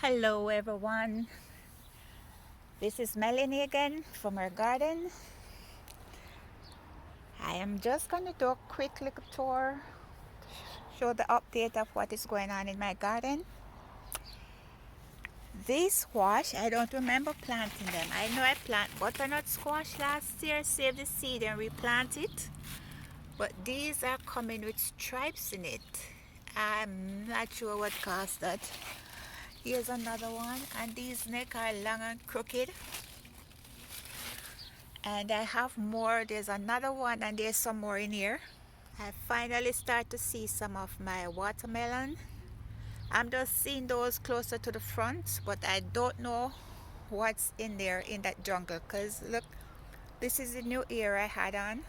Hello everyone, this is Melanie again from our garden. I am just going to do a quick little tour, show the update of what is going on in my garden. These squash, I don't remember planting them. I know I planted butternut squash last year, saved the seed and replant it. But these are coming with stripes in it. I'm not sure what caused that. Here's another one, and these neck are long and crooked. And I have more. There's another one and there's some more in here. I finally start to see some of my watermelon. I'm just seeing those closer to the front, but I don't know what's in there in that jungle, because look, this is the new ear I had on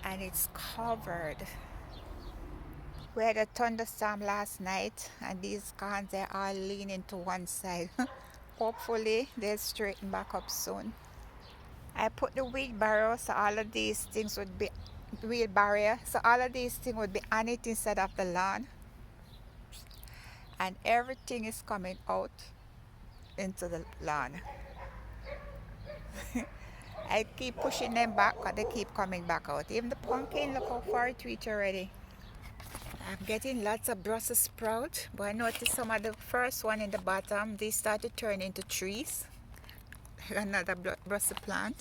and it's covered. We had a thunderstorm last night and these cans are all leaning to one side. Hopefully they'll straighten back up soon. I put the weed barrier so all of these things would be weed barrier so all of these things would be on it instead of the lawn, and everything is coming out into the lawn. I keep pushing them back but they keep coming back out. Even the pumpkin, look how far it reached already. I'm getting lots of Brussels sprout, but I noticed some of the first one in the bottom, they start to turn into trees. Another Brussels plant.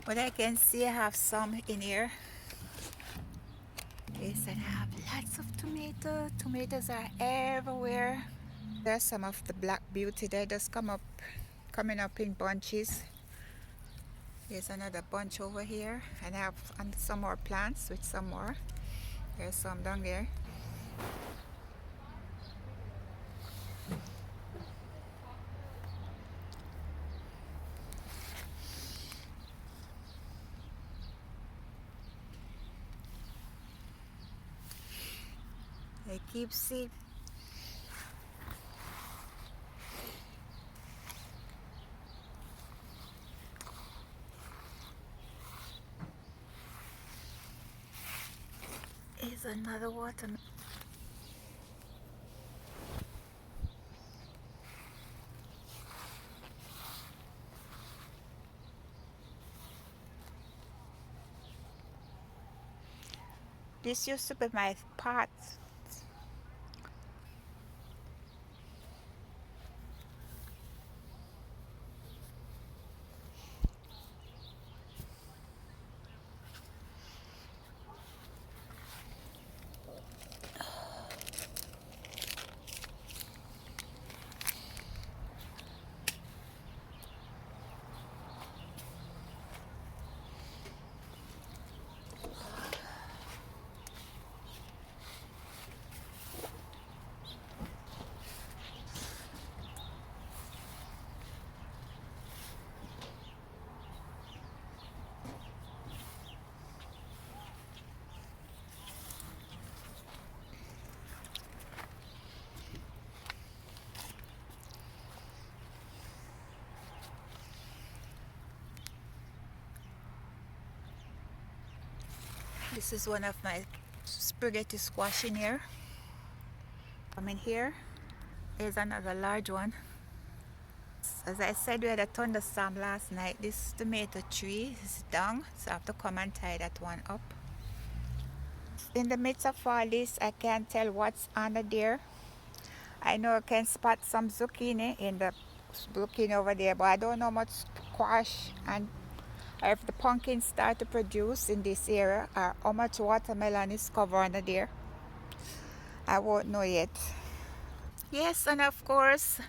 But I can see I have some in here. Yes, and I have lots of tomatoes. Tomatoes are everywhere. There's some of the black beauty that just coming up in bunches. There's another bunch over here, and I have some more plants with some more. There's some down there. I keep seeing. Here's another watermelon. This used to be my pot. This is one of my spaghetti squash in here. Come in here. Here's another large one. As I said, we had a thunderstorm last night. This tomato tree is down, so I have to come and tie that one up. In the midst of all this, I can't tell what's under there. I know I can spot some zucchini in the zucchini over there, but I don't know much squash and if the pumpkins start to produce in this area or how much watermelon is covered under there. I won't know yet. Yes, and of course,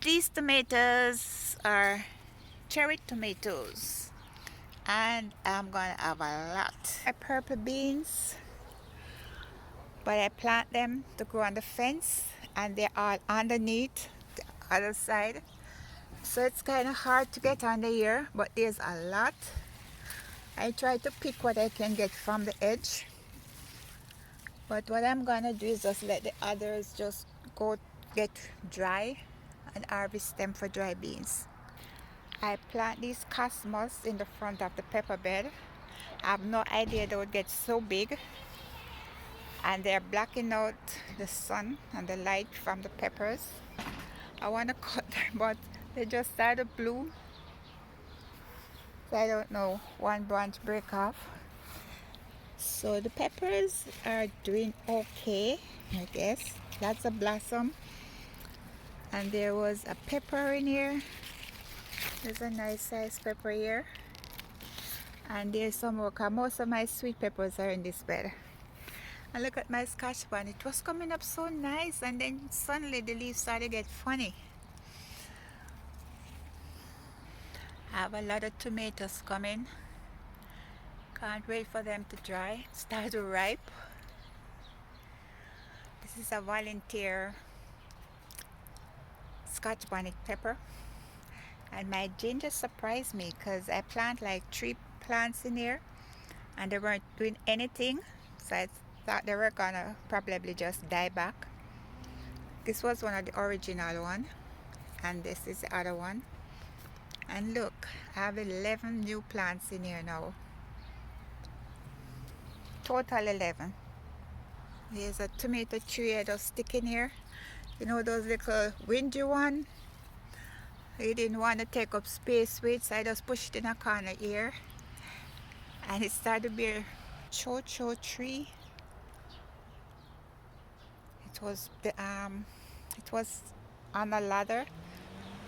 these tomatoes are cherry tomatoes, and I'm gonna have a lot. Purple beans, but I plant them to grow on the fence, and they're all underneath the other side. So it's kind of hard to get under here, but there's a lot. I try to pick what I can get from the edge. But what I'm gonna do is just let the others just go get dry and harvest them for dry beans. I plant these cosmos in the front of the pepper bed. I have no idea they would get so big. and they're blocking out the sun and the light from the peppers. I want to cut them, but they just started bloom. So I don't know, one branch break off. So the peppers are doing okay, I guess. Lots of blossom. And there was a pepper in here. There's a nice size pepper here. And there's some more, because most of my sweet peppers are in this bed. And look at my scotch bonnet. It was coming up so nice, and then suddenly the leaves started to get funny. I have a lot of tomatoes coming. Can't wait for them to dry, start to ripe. This is a volunteer scotch bonnet pepper. And my ginger surprised me because I plant like 3 plants in here and they weren't doing anything. So I thought they were gonna probably just die back. This was one of the original one, and this is the other one. And look, I have 11 new plants in here now. Total 11. There's a tomato tree I just stick in here. You know those little windy one? I didn't want to take up space with, so I just pushed it in a corner here. And it started to bear cho-cho tree. It was on a ladder,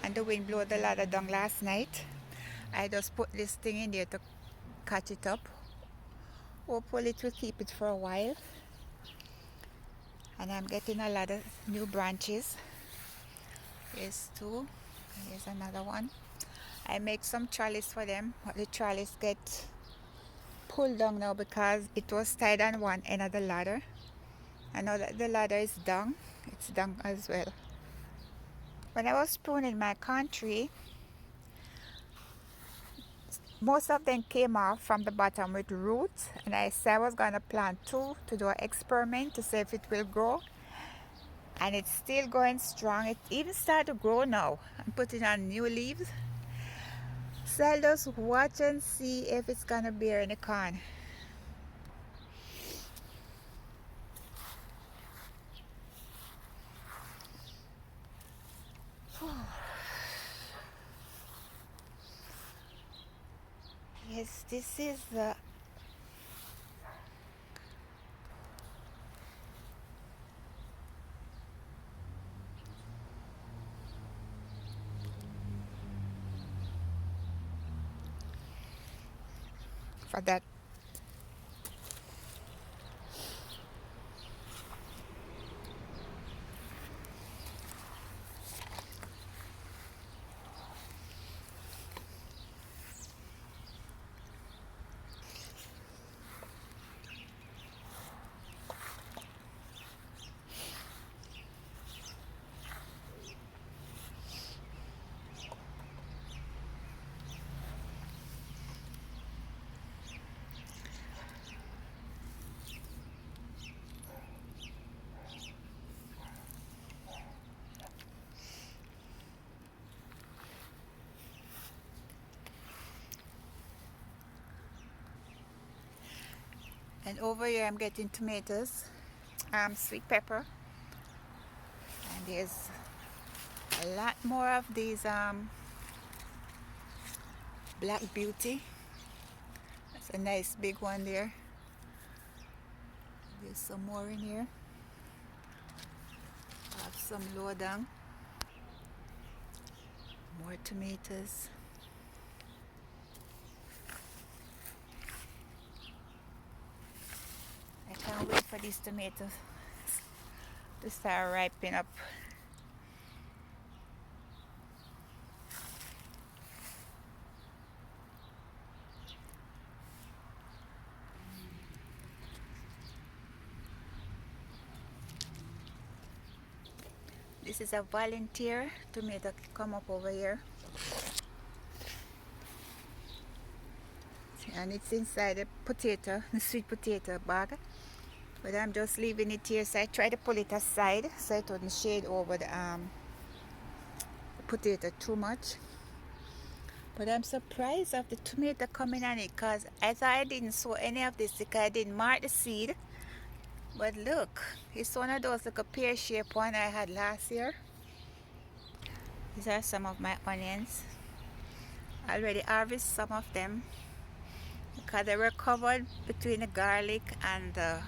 and the wind blew the ladder down last night. I just put this thing in there to catch it up. Hopefully it will keep it for a while. And I'm getting a lot of new branches. Here's 2. Here's another one. I make some trellis for them, but the trellis get pulled down now because it was tied on one end of the ladder. And now that the ladder is down, it's down as well. When I was pruning my country, most of them came off from the bottom with roots, and I said I was going to plant 2 to do an experiment to see if it will grow. And it's still going strong. It even started to grow now. I'm putting on new leaves. So I'll just watch and see if it's going to bear any corn. Yes, this is the for that. And over here I'm getting tomatoes, sweet pepper, and there's a lot more of these Black Beauty. That's a nice big one there. There's some more in here. I have some lower down. More tomatoes. I can't wait for these tomatoes to start ripening up. This is a volunteer tomato. Come up over here. And it's inside the potato, the sweet potato bag. But I'm just leaving it here, so I try to pull it aside so it wouldn't shade over the potato too much. But I'm surprised of the tomato coming on it, because I thought I didn't sow any of this because I didn't mark the seed. But look, it's one of those like a pear-shaped one I had last year. These are some of my onions. I already harvested some of them because they were covered between the garlic and the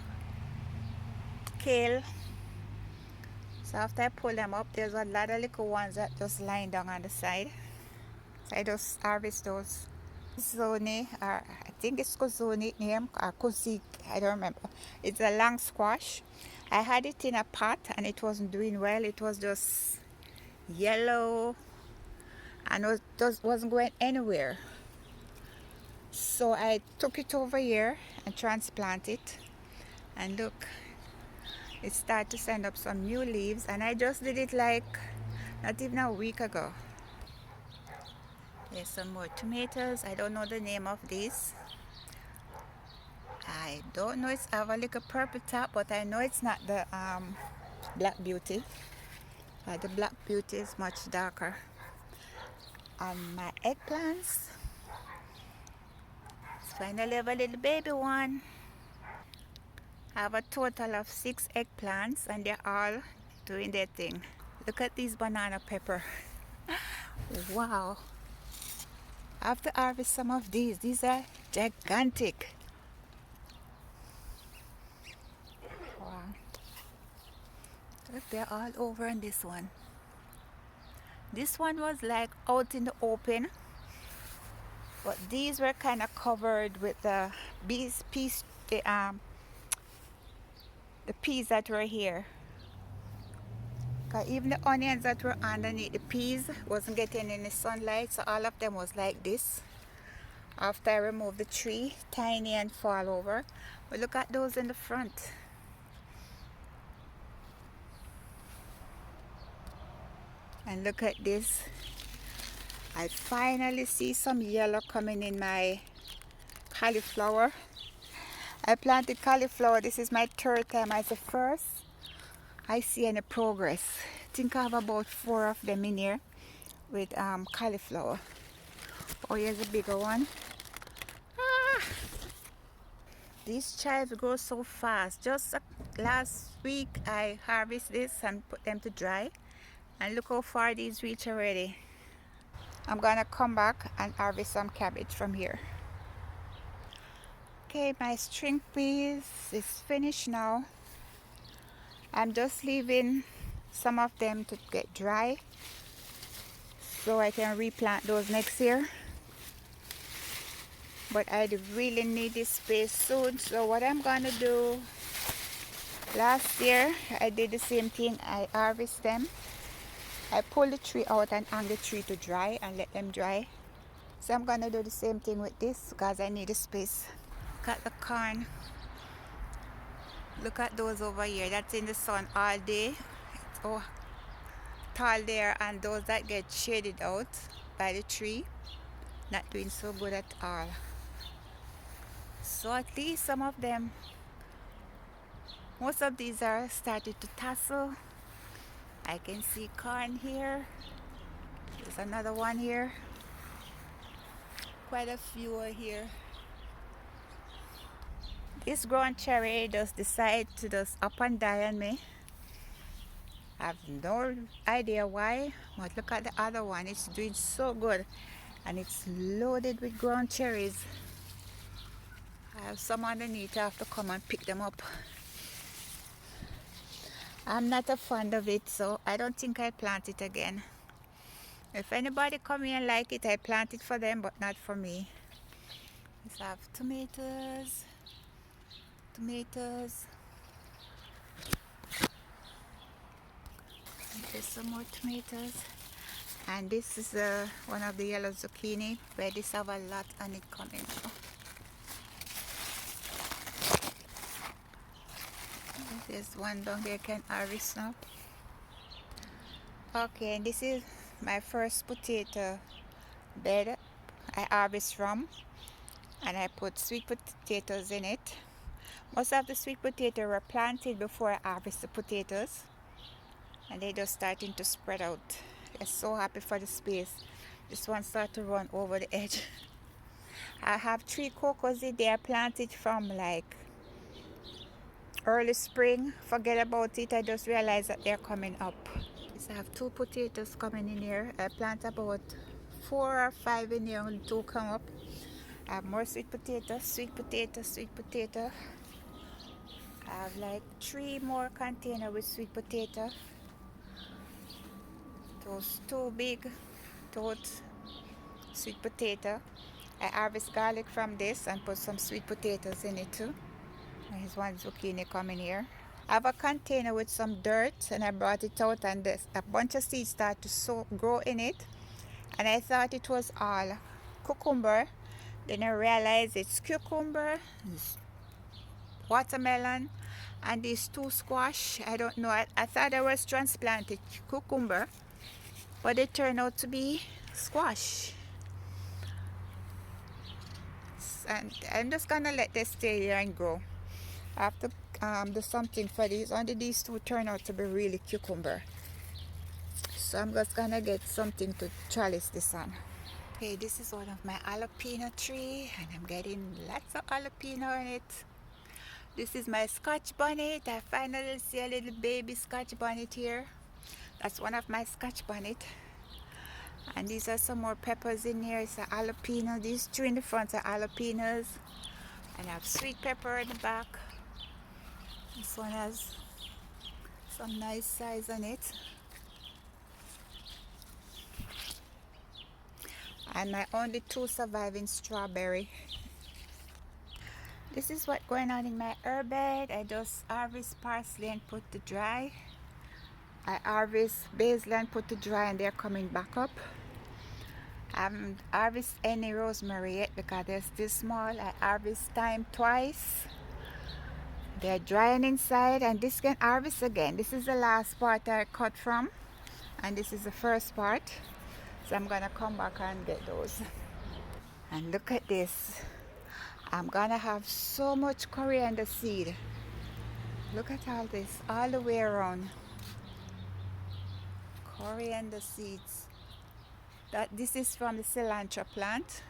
kale. So after I pull them up, there's a lot of little ones that just lying down on the side. So I just harvest those. Zoni, or I think it's Kozoni name, or Kozik, I don't remember. It's a long squash. I had it in a pot and it wasn't doing well. It was just yellow and just wasn't going anywhere. So I took it over here and transplanted it. And look, it started to send up some new leaves, and I just did it like not even a week ago. There's some more tomatoes. I don't know the name of these. I don't know, it's have a little purple top, but I know it's not the Black Beauty. The Black Beauty is much darker. And my eggplants. Finally have a little baby one. I have a total of 6 eggplants and they're all doing their thing. Look at these banana pepper. Wow. I have to harvest some of these. These are gigantic. Wow. Look, they're all over in this one. This one was like out in the open, but these were kind of covered with the peas that were here. Cause even the onions that were underneath the peas wasn't getting any sunlight, so all of them was like this. After I removed the tree, tiny and fall over. But look at those in the front. And look at this. I finally see some yellow coming in my cauliflower. I planted cauliflower. This is my 3rd time as the first. I see any progress. I think I have about 4 of them in here with cauliflower. Oh, here's a bigger one. Ah! These chives grow so fast. Just last week I harvested this and put them to dry. And look how far these reach already. I'm gonna come back and harvest some cabbage from here. Okay, my string peas is finished now. I'm just leaving some of them to get dry so I can replant those next year. But I really need this space soon, so what I'm gonna do, last year I did the same thing. I harvest them, I pull the tree out and hang the tree to dry and let them dry. So I'm gonna do the same thing with this because I need a space. Look at the corn. Look at those over here. That's in the sun all day. It's all tall there, and those that get shaded out by the tree, not doing so good at all. So at least some of them, most of these are started to tassel. I can see corn here. There's another one here. Quite a few are here. This ground cherry just decided to just up and die on me. I have no idea why, but look at the other one. It's doing so good and it's loaded with ground cherries. I have some underneath. I have to come and pick them up. I'm not a fan of it, so I don't think I'll plant it again. If anybody come here and like it, I plant it for them, but not for me. Let's have tomatoes. There's some more tomatoes. And this is one of the yellow zucchini, where this have a lot on it coming now. There's one down there can harvest now. Okay, and this is my first potato bed I harvest from, and I put sweet potatoes in it. Most of the sweet potatoes were planted before I harvest the potatoes, and they're just starting to spread out. I'm so happy for the space. This one started to run over the edge. I have 3 cocos in there planted from like early spring. Forget about it. I just realized that they're coming up. So I have 2 potatoes coming in here. I plant about 4 or 5 in here, only 2 come up. I have more sweet potato, sweet potato, sweet potato. I have like 3 more containers with sweet potato. Those 2 big totes sweet potato. I harvest garlic from this and put some sweet potatoes in it too. There's one zucchini coming here. I have a container with some dirt and I brought it out and a bunch of seeds start to grow in it. And I thought it was all cucumber. Then I realized it's cucumber, it's watermelon, and these 2 squash. I don't know. I thought I was transplanted cucumber, but it turned out to be squash. And I'm just gonna let this stay here and grow. I have to do something for these. Only these 2 turn out to be really cucumber. So I'm just gonna get something to trellis this on. Okay, this is one of my jalapeno tree and I'm getting lots of jalapeno in it. This is my Scotch bonnet. I finally see a little baby Scotch bonnet here. That's one of my Scotch bonnet. And these are some more peppers in here. It's a jalapeno. These 2 in the front are jalapenos. And I have sweet pepper in the back. This one has some nice size on it. And my only 2 surviving strawberry. This is what's going on in my herb bed. I just harvest parsley and put to dry. I harvest basil and put to dry and they're coming back up. I haven't harvested any rosemary yet because they're still small. I harvest thyme twice. They're drying inside and this can harvest again. This is the last part I cut from and this is the first part. So I'm gonna come back and get those. And look at this. I'm gonna have so much coriander seed. Look at all this, all the way around. Coriander seeds. This is from the cilantro plant.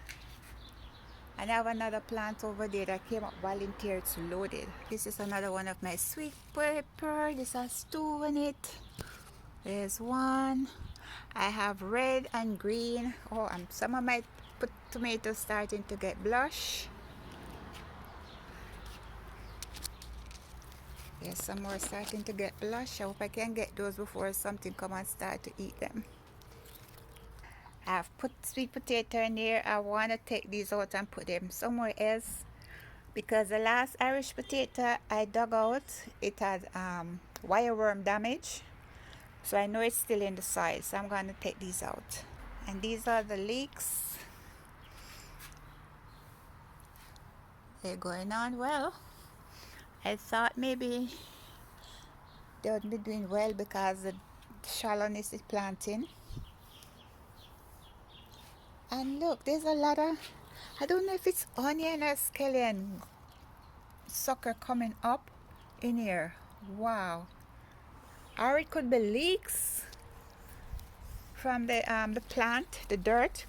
And I have another plant over there that came up volunteered to load it. This is another one of my sweet pepper. This has 2 in it. There's 1. I have red and green. Oh, and some of my tomatoes starting to get blush. Yes, some more starting to get blush. I hope I can get those before something come and start to eat them. I've put sweet potato in here. I want to take these out and put them somewhere else because the last Irish potato I dug out, it had wireworm damage. So I know it's still in the soil. So I'm going to take these out. And these are the leeks. They're going on well. I thought maybe they would be doing well because the shallowness is planting. And look, there's a lot of, I don't know if it's onion or scallion sucker coming up in here. Wow. Or it could be leeks from the plant, the dirt.